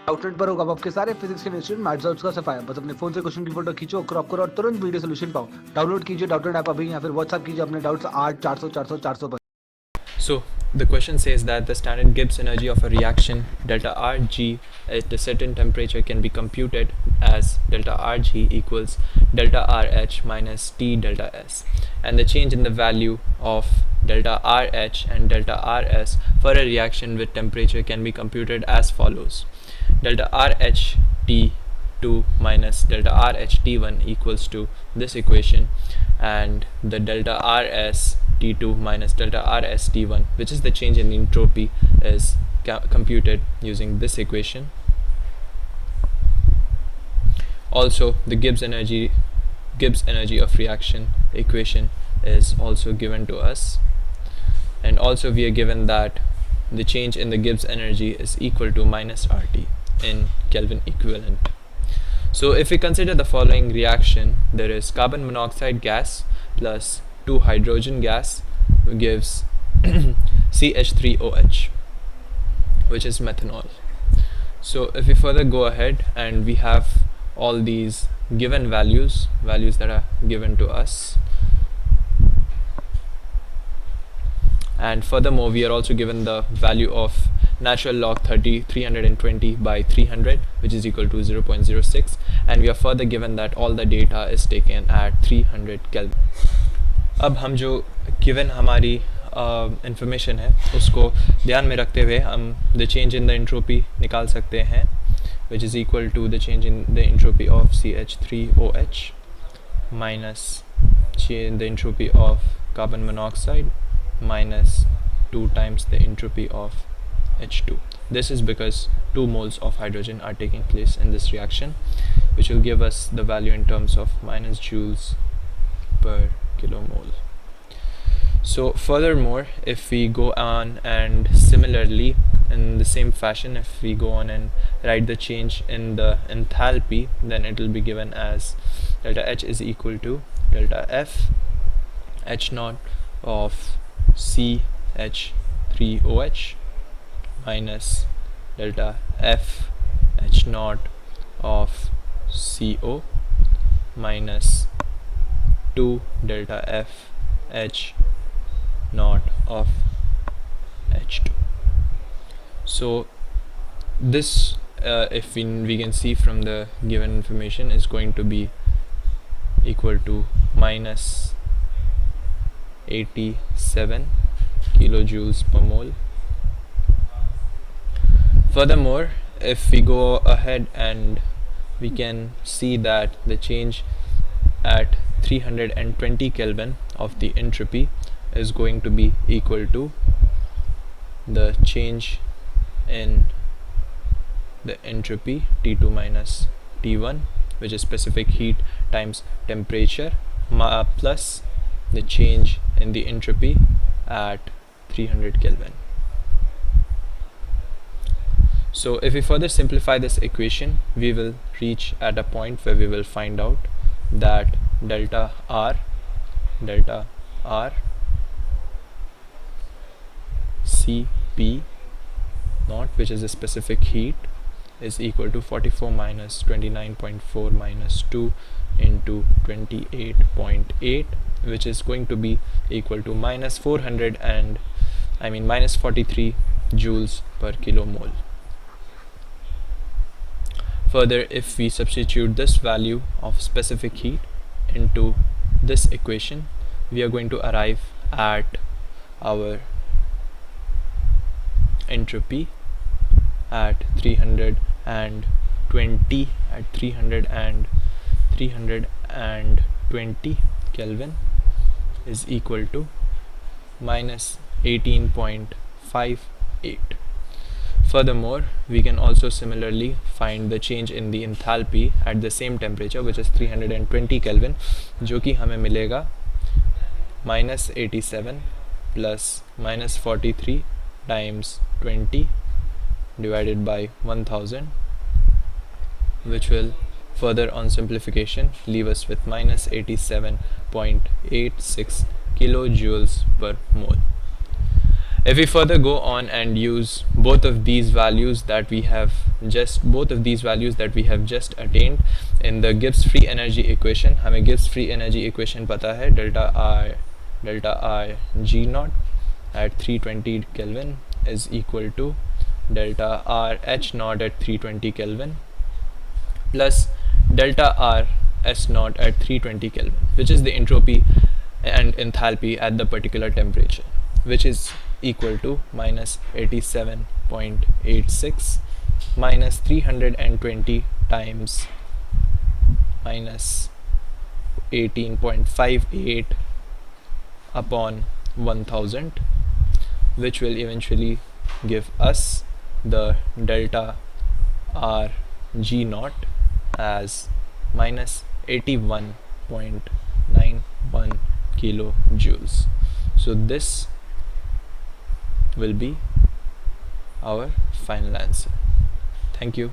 Outlet पर होगा आपके सारे फिजिक्स के इंस्टीट्यूट मैथ्स और उसका सफाया। बस अपने फोन से क्वेश्चन की फोटो खींचो, क्रॉप करो और तुरंत वीडियो सोल्यूशन पाओ। डाउनलोड कीजिए डाउटलेट ऐप अभी या फिर व्हाट्सएप कीजिए अपने डाउट्स 8 400 400 400 पर। So the question says that the standard Gibbs energy of a reaction delta Rg at a certain temperature can be computed as delta Rg equals delta Rh minus T delta S, and the change in the value of delta Rh and delta Rs for a reaction with temperature can be computed as follows: delta Rh T2 minus delta Rh T1 equals to this equation, and the delta Rs T2 minus delta Rs T1, which is the change in entropy, is computed using this equation. Also, the Gibbs energy of reaction equation is also given to us, and also we are given that the change in the Gibbs energy is equal to minus RT in Kelvin equivalent. So if we consider the following reaction, there is carbon monoxide gas plus 2 hydrogen gas gives CH3OH, which is methanol. So if we further go ahead and we have all these given values that are given to us, and furthermore we are also given the value of natural log 320 by 300, which is equal to 0.06, and we are further given that all the data is taken at 300 Kelvin. अब हम जो given हमारी information है उसको ध्यान में रखते हुए हम the change in the entropy निकाल सकते हैं, which is equal to the change in the entropy of CH3OH minus change the entropy of carbon monoxide minus 2 times the entropy of H2. This is because 2 moles of hydrogen are taking place in this reaction, which will give us the value in terms of minus joules per kilomole. So furthermore, if we go on and similarly in the same fashion, if we go on and write the change in the enthalpy, then it will be given as delta H is equal to delta F H naught of CH3OH minus delta F H naught of CO minus 2 delta F H naught of H2. So this if we can see from the given information is going to be equal to minus 87 kilojoules per mole. Furthermore, if we go ahead and we can see that the change at 320 Kelvin of the entropy is going to be equal to the change in the entropy T2 minus T1, which is specific heat times temperature, plus the change in the entropy at 300 Kelvin. So if we further simplify this equation, we will reach at a point where we will find out that delta R Cp naught, which is the specific heat, is equal to 44 minus 29.4 minus 2 into 28.8, which is going to be equal to minus 43 joules per kilomole. Further, if we substitute this value of specific heat into this equation, we are going to arrive at our entropy at 320 Kelvin is equal to minus 18.58. Furthermore, we can also similarly find the change in the enthalpy at the same temperature, which is 320 Kelvin, जो कि हमें मिलेगा minus 87 plus minus 43 times 20 divided by 1000, which will further on simplification leave us with minus 87.86 kilojoules per mole. If we further go on and use both of these values that we have just attained in the Gibbs free energy equation, हमें Gibbs free energy equation पता है, delta I G naught at 320 Kelvin is equal to delta R H naught at 320 Kelvin plus delta R S naught at 320 Kelvin, which is the entropy and enthalpy at the particular temperature, which is equal to minus 87.86 minus 320 times minus 18.58 upon 1000, which will eventually give us the delta R G naught as minus 81.91 kilojoules. So this will be our final answer. Thank you.